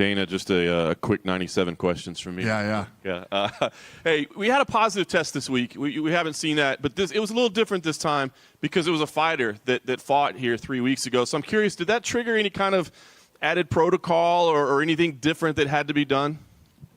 Dana, just a quick 97 questions from me. Yeah. Hey, we had a positive test this week. We haven't seen that, but it was a little different this time because it was a fighter that fought here 3 weeks ago. So I'm curious, did that trigger any kind of added protocol or anything different that had to be done?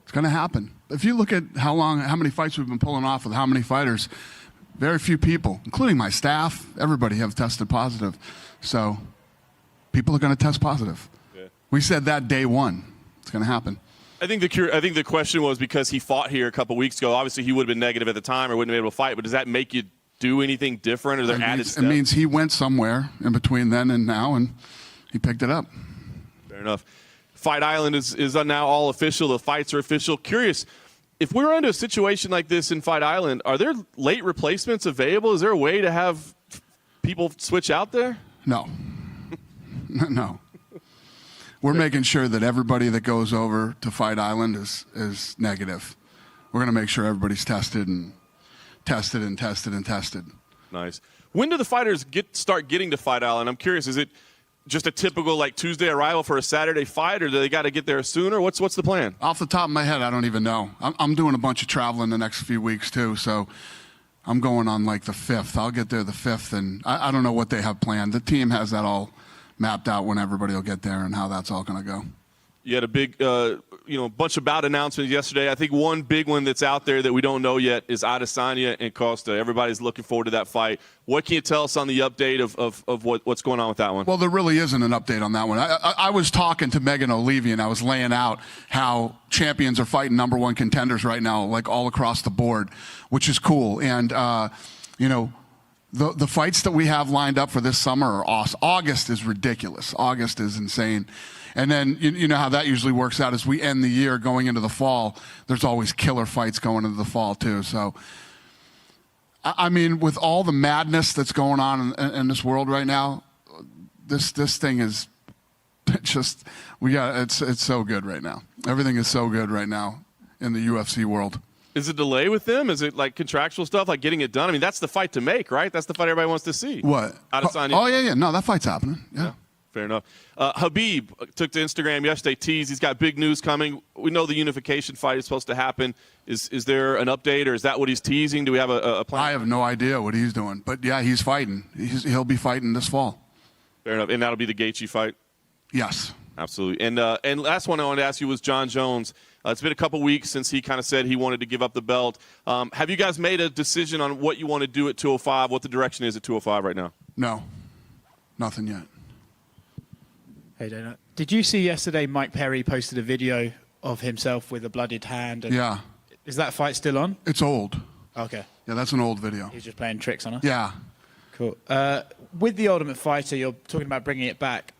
It's going to happen. If you look at how many fights we've been pulling off with how many fighters, very few people, including my staff, everybody have tested positive. So people are going to test positive. Yeah. We said that day one. It's going to happen. I think the question was because he fought here a couple weeks ago. Obviously, he would have been negative at the time or wouldn't have been able to fight. But does that make you do anything different, or there added steps? It means he went somewhere in between then and now, and he picked it up. Fair enough. Fight Island is now all official. The fights are official. Curious, if we were into a situation like this in Fight Island, are there late replacements available? Is there a way to have people switch out there? No. No. We're making sure that everybody that goes over to Fight Island is negative. We're going to make sure everybody's tested and tested and tested and tested. Nice. When do the fighters start getting to Fight Island? I'm curious, is it just a typical like Tuesday arrival for a Saturday fight, or do they got to get there sooner? What's the plan? Off the top of my head, I don't even know. I'm doing a bunch of traveling the next few weeks too, so I'm going on like the 5th. I'll get there the 5th, and I don't know what they have planned. The team has that all mapped out when everybody will get there and how that's all going to go. You had a big, bunch of bout announcements yesterday. I think one big one that's out there that we don't know yet is Adesanya and Costa. Everybody's looking forward to that fight. What can you tell us on the update of what's going on with that one? Well, there really isn't an update on that one. I was talking to Megan O'Leary, and I was laying out how champions are fighting #1 contenders right now, like all across the board, which is cool. And, the fights that we have lined up for this summer are awesome. August is ridiculous. August is insane. And then you know how that usually works out as we end the year going into the fall. There's always killer fights going into the fall too. So, I mean, with all the madness that's going on in this world right now, this thing is just it's so good right now. Everything is so good right now in the UFC world. Is it delay with them? Is it like contractual stuff, like getting it done? I mean, that's the fight to make, right? That's the fight everybody wants to see. What? Adesanya. Oh, yeah. No, that fight's happening. Yeah. Fair enough. Khabib took to Instagram yesterday, teased he's got big news coming. We know the unification fight is supposed to happen. Is there an update, or is that what he's teasing? Do we have a plan? I have no idea what he's doing. But, yeah, he's fighting. He'll be fighting this fall. Fair enough. And that'll be the Gaethje fight? Yes. Absolutely. And last one I wanted to ask you was John Jones. It's been a couple weeks since he kind of said he wanted to give up the belt. Have you guys made a decision on what you want to do at 205, what the direction is at 205 right now? No. Nothing yet. Hey, Dana. Did you see yesterday Mike Perry posted a video of himself with a bloodied hand? Yeah. Is that fight still on? It's old. Okay. Yeah, that's an old video. He's just playing tricks on us? Yeah. Cool. With The Ultimate Fighter, you're talking about bringing it back.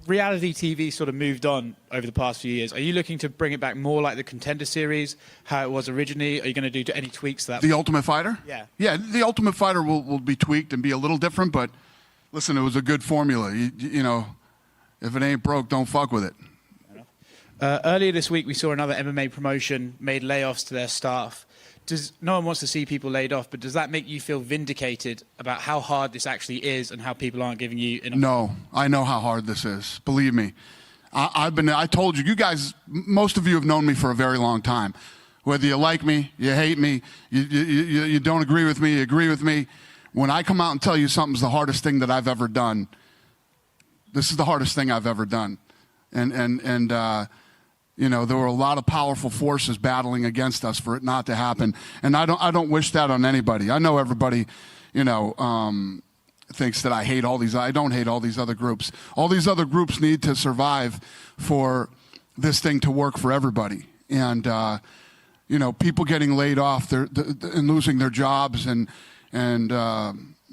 Reality TV sort of moved on over the past few years. Are you looking to bring it back more like the Contender Series, how it was originally? Are you going to do any tweaks to that? The Ultimate Fighter? Yeah. Yeah, The Ultimate Fighter will be tweaked and be a little different, but listen, it was a good formula. You know, if it ain't broke, don't fuck with it. Earlier this week, we saw another MMA promotion made layoffs to their staff. No one wants to see people laid off, but does that make you feel vindicated about how hard this actually is and how people aren't giving you enough? No, I know how hard this is. Believe me. I told you, you guys, most of you have known me for a very long time. Whether you like me, you hate me, you don't agree with me, you agree with me. When I come out and tell you something's the hardest thing that I've ever done, this is the hardest thing I've ever done. You know, there were a lot of powerful forces battling against us for it not to happen. And I don't wish that on anybody. I know everybody, thinks that I hate all these. I don't hate all these other groups. All these other groups need to survive for this thing to work for everybody. And, people getting laid off and losing their jobs. No,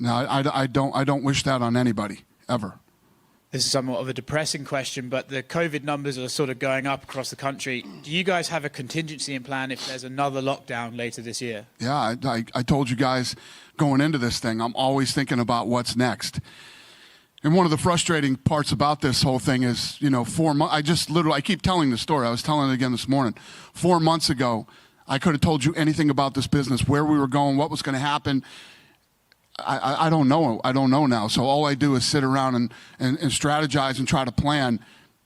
I don't wish that on anybody, ever. This is somewhat of a depressing question, but the COVID numbers are sort of going up across the country. Do you guys have a contingency plan if there's another lockdown later this year? Yeah, I told you guys going into this thing, I'm always thinking about what's next. And one of the frustrating parts about this whole thing is, 4 months, I keep telling the story. I was telling it again this morning. 4 months ago, I could have told you anything about this business, where we were going, what was going to happen. I don't know. I don't know now. So all I do is sit around and strategize and try to plan.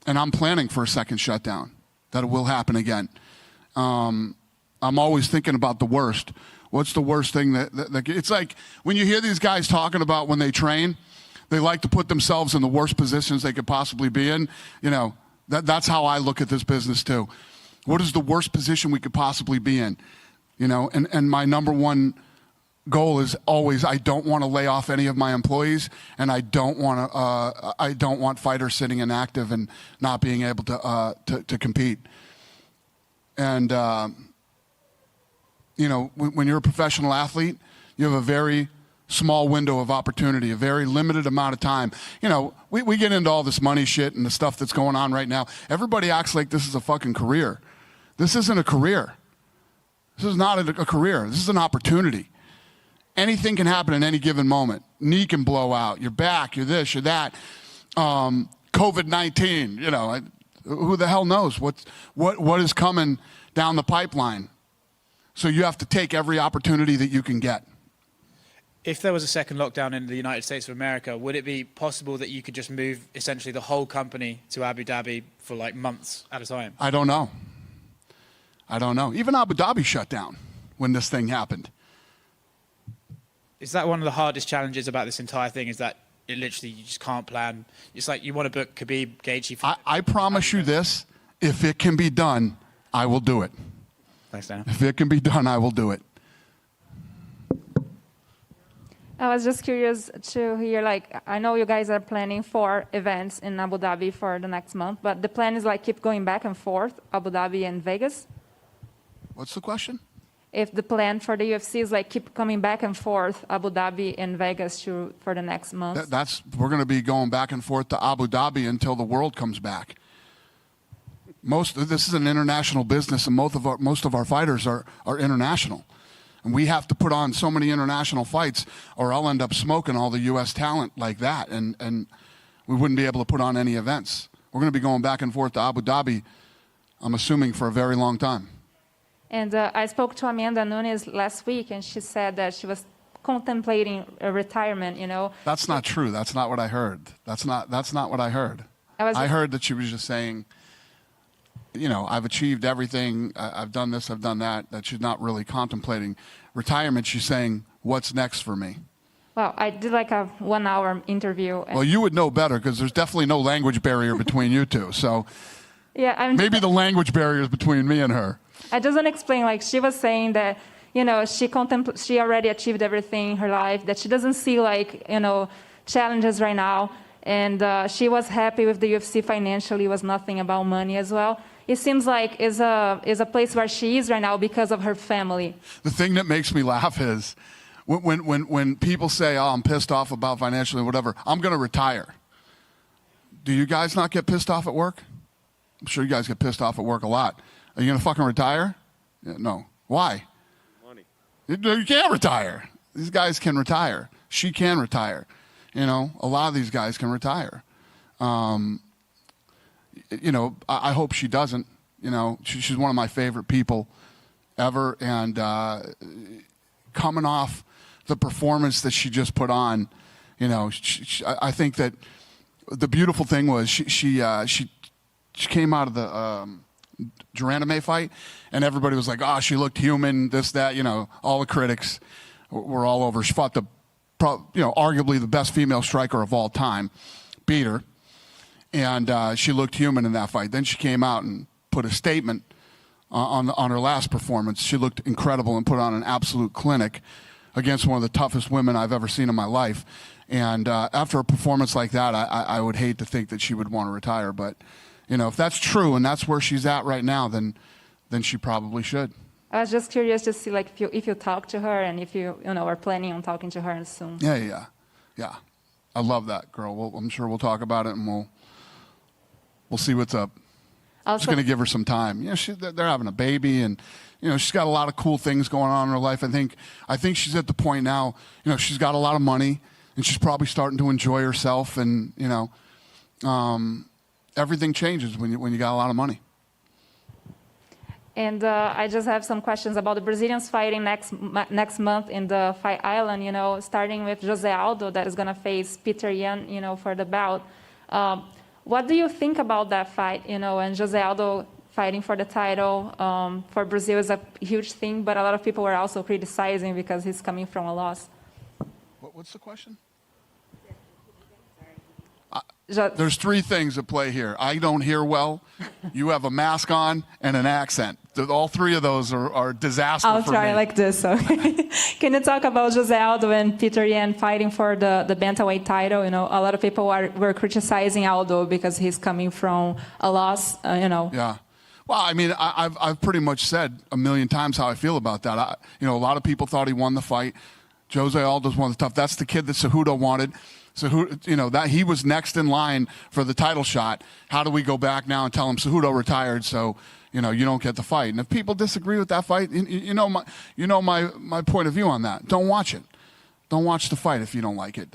And I'm planning for a second shutdown. that it will happen again. I'm always thinking about the worst. What's the worst thing that it's like when you hear these guys talking about when they train, they like to put themselves in the worst positions they could possibly be in. You know, that's how I look at this business too. What is the worst position we could possibly be in? You know, and my number one goal is always I don't want to lay off any of my employees, and I don't want fighters sitting inactive and not being able to compete. And you know, when you're a professional athlete, you have a very small window of opportunity, a very limited amount of time. You know, we get into all this money shit and the stuff that's going on right now. Everybody acts like this is a fucking career. This isn't a career. This is not a career. This is an opportunity. Anything can happen in any given moment. Knee can blow out. You're back. You're this. You're that. COVID-19. You know, who the hell knows what is coming down the pipeline? So you have to take every opportunity that you can get. If there was a second lockdown in the United States of America, would it be possible that you could just move essentially the whole company to Abu Dhabi for like months at a time? I don't know. Even Abu Dhabi shut down when this thing happened. Is that one of the hardest challenges about this entire thing, is that it literally, you just can't plan? It's like you want to book Khabib, Gaethje. I promise you this, if it can be done, I will do it. Thanks, Dan. If it can be done, I will do it. I was just curious to hear, like, I know you guys are planning 4 events in Abu Dhabi for the next month, but the plan is like keep going back and forth, Abu Dhabi and Vegas? What's the question? If the plan for the UFC is like keep coming back and forth, Abu Dhabi and Vegas for the next month? We're going to be going back and forth to Abu Dhabi until the world comes back. This is an international business, and most of our fighters are international. And we have to put on so many international fights, or I'll end up smoking all the U.S. talent like that, and we wouldn't be able to put on any events. We're going to be going back and forth to Abu Dhabi, I'm assuming, for a very long time. And I spoke to Amanda Nunes last week, and she said that she was contemplating a retirement, you know. That's not true. That's not what I heard. That's not what I heard. I heard that she was just saying, you know, I've achieved everything. I've done this, I've done that. That she's not really contemplating retirement. She's saying, what's next for me? Well, I did like a 1-hour interview. Well, you would know better because there's definitely no language barrier between you two. So yeah, maybe the language barrier is between me and her. I just want to explain, like, she was saying that, you know, she already achieved everything in her life, that she doesn't see, like, you know, challenges right now. And she was happy with the UFC financially. It was nothing about money as well. It seems like is a place where she is right now because of her family. The thing that makes me laugh is when people say, oh, I'm pissed off about financially, whatever, I'm going to retire. Do you guys not get pissed off at work? I'm sure you guys get pissed off at work a lot. Are you going to fucking retire? Yeah, no. Why? Money. You can't retire. These guys can retire. She can retire. You know, a lot of these guys can retire. You know, I hope she doesn't. You know, she's one of my favorite people ever. And coming off the performance that she just put on, you know, I think that the beautiful thing was she came out of the Geranime fight, and everybody was like, oh, she looked human, this, that, you know, all the critics were all over. She fought arguably the best female striker of all time, beat her, and she looked human in that fight. Then she came out and put a statement on her last performance. She looked incredible and put on an absolute clinic against one of the toughest women I've ever seen in my life. And after a performance like that, I would hate to think that she would want to retire, but you know, if that's true and that's where she's at right now, then she probably should. I was just curious to see, like, if you talk to her and if you are planning on talking to her soon. Yeah. I love that girl. I'm sure we'll talk about it and we'll see what's up. I'm just going to give her some time. You know, they're having a baby, and you know, she's got a lot of cool things going on in her life. I think she's at the point now. You know, she's got a lot of money, and she's probably starting to enjoy herself. And you know, everything changes when you got a lot of money. And I just have some questions about the Brazilians fighting next month in the Fight Island. You know, starting with Jose Aldo, that is going to face Peter Yan, you know, for the bout. What do you think about that fight? You know, and Jose Aldo fighting for the title. For Brazil, it's a huge thing, but a lot of people were also criticizing because he's coming from a loss. What's the question? Just, There's three things at play here. I don't hear well. You have a mask on and an accent. All three of those are disaster I'll for try me. like this. So, can you talk about Jose Aldo and Peter Yan fighting for the bantamweight title? You know, a lot of people were criticizing Aldo because he's coming from a loss. Yeah. Well, I mean, I've pretty much said a million times how I feel about that. A lot of people thought he won the fight. Jose Aldo's one of the tough. That's the kid that Cejudo wanted. Cejudo, that he was next in line for the title shot. How do we go back now and tell him Cejudo retired? So you don't get the fight. And if people disagree with that fight, my point of view on that. Don't watch it. Don't watch the fight if you don't like it.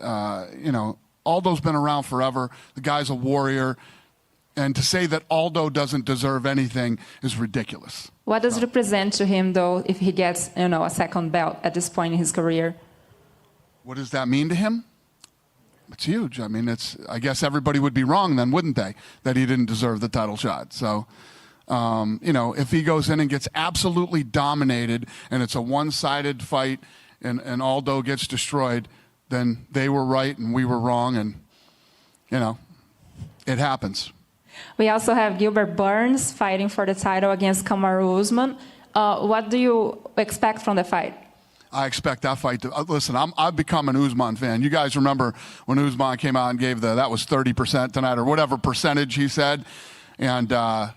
Aldo's been around forever. The guy's a warrior. And to say that Aldo doesn't deserve anything is ridiculous. What does it represent to him, though, if he gets, a second belt at this point in his career? What does that mean to him? It's huge. I mean, I guess everybody would be wrong then, wouldn't they, that he didn't deserve the title shot. So, if he goes in and gets absolutely dominated and it's a one-sided fight and Aldo gets destroyed, then they were right and we were wrong, and, it happens. We also have Gilbert Burns fighting for the title against Kamaru Usman. What do you expect from the fight? I expect that fight to listen. I've become an Usman fan. You guys remember when Usman came out and gave that was 30% tonight or whatever percentage he said, and I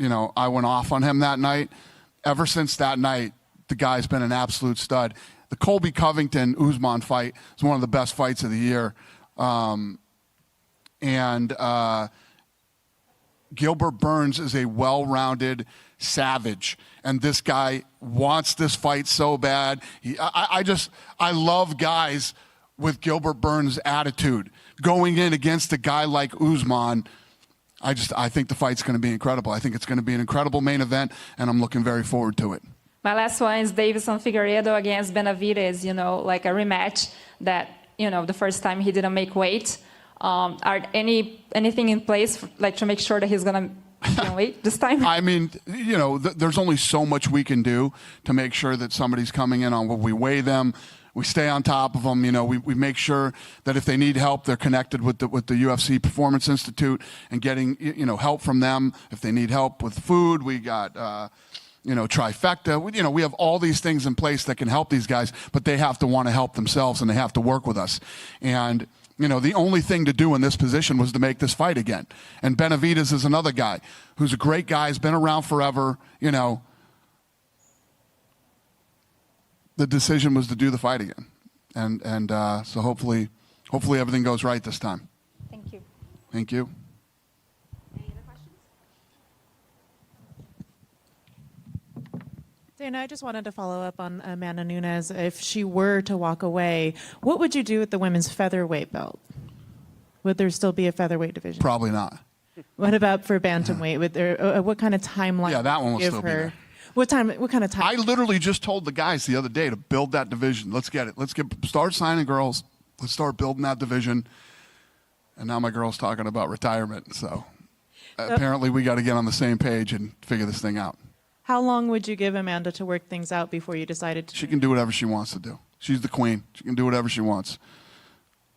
went off on him that night. Ever since that night, the guy's been an absolute stud. The Colby Covington Usman fight is one of the best fights of the year, Gilbert Burns is a well-rounded savage, and this guy wants this fight so bad. I love guys with Gilbert Burns' attitude. Going in against a guy like Usman, I think the fight's going to be incredible. I think it's going to be an incredible main event, and I'm looking very forward to it. My last one is Davison Figueiredo against Benavidez, like a rematch that, the first time he didn't make weight. Are anything in place to make sure that he's going to weight this time? I mean, there's only so much we can do to make sure that somebody's coming in on what we weigh them. We stay on top of them. We make sure that if they need help, they're connected with the UFC Performance Institute and getting help from them. If they need help with food, we got Trifecta. We have all these things in place that can help these guys, but they have to want to help themselves and they have to work with us. And the only thing to do in this position was to make this fight again. And Benavidez is another guy who's a great guy, has been around forever. The decision was to do the fight again. And so hopefully everything goes right this time. Thank you. Thank you. Any other questions? Dana, I just wanted to follow up on Amanda Nunes. If she were to walk away, what would you do with the women's featherweight belt? Would there still be a featherweight division? Probably not. What about for bantamweight? What kind of timeline? Yeah, that one will give still be her? there. What kind of time? I literally just told the guys the other day to build that division. Let's get it. Start signing girls. Let's start building that division. And now my girl's talking about retirement. So apparently we got to get on the same page and figure this thing out. How long would you give Amanda to work things out before you decided to? She can do whatever she wants to do. She's the queen. She can do whatever she wants.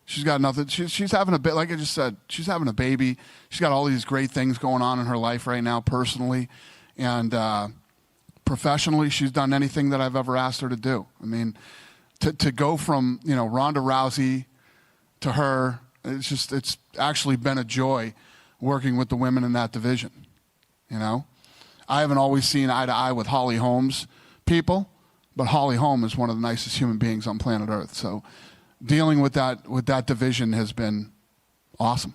She's got nothing. She's having like I just said, she's having a baby. She's got all these great things going on in her life right now, personally. And professionally, she's done anything that I've ever asked her to do. I mean, to go from, Ronda Rousey to her, it's actually been a joy working with the women in that division, I haven't always seen eye to eye with Holly Holm's people, but Holly Holm is one of the nicest human beings on planet Earth. So dealing with that division has been awesome.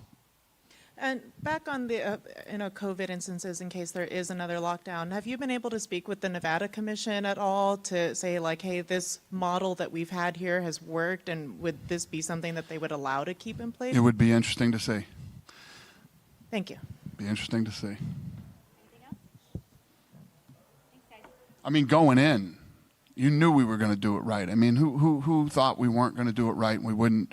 And back on the COVID instances, in case there is another lockdown, have you been able to speak with the Nevada Commission at all to say, hey, this model that we've had here has worked, and would this be something that they would allow to keep in place? It would be interesting to see. Thank you. Be interesting to see. Anything else? Thanks, guys. I mean, going in, you knew we were going to do it right. I mean, who thought we weren't going to do it right and we wouldn't,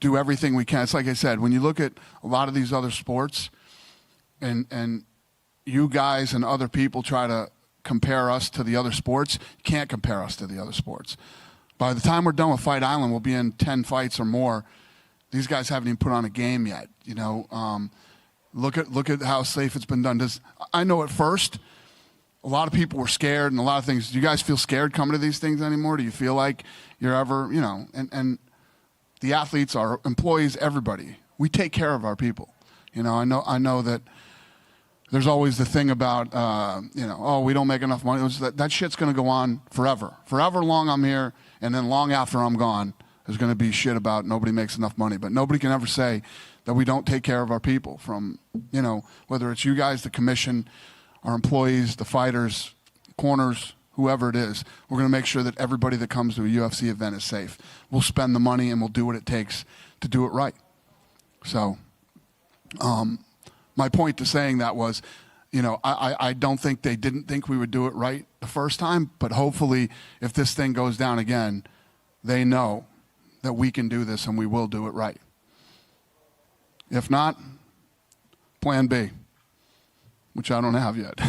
do everything we can? It's like I said, when you look at a lot of these other sports and you guys and other people try to compare us to the other sports, you can't compare us to the other sports. By the time we're done with Fight Island, we'll be in 10 fights or more. These guys haven't even put on a game yet. You know, look at how safe it's been done. I know at first, a lot of people were scared and a lot of things. Do you guys feel scared coming to these things anymore? Do you feel like you're ever, you know, and the athletes, our employees, everybody, we take care of our people. You know, I know that there's always the thing about, you know, oh, we don't make enough money. That shit's going to go on forever. Forever long I'm here, and then long after I'm gone, there's going to be shit about nobody makes enough money. But nobody can ever say that we don't take care of our people, from, you know, whether it's you guys, the commission, our employees, the fighters, corners, whoever it is. We're going to make sure that everybody that comes to a UFC event is safe. We'll spend the money and we'll do what it takes to do it right. So my point to saying that was, you know, I don't think they didn't think we would do it right the first time, but hopefully if this thing goes down again, they know that we can do this and we will do it right. If not, plan B, which I don't have yet.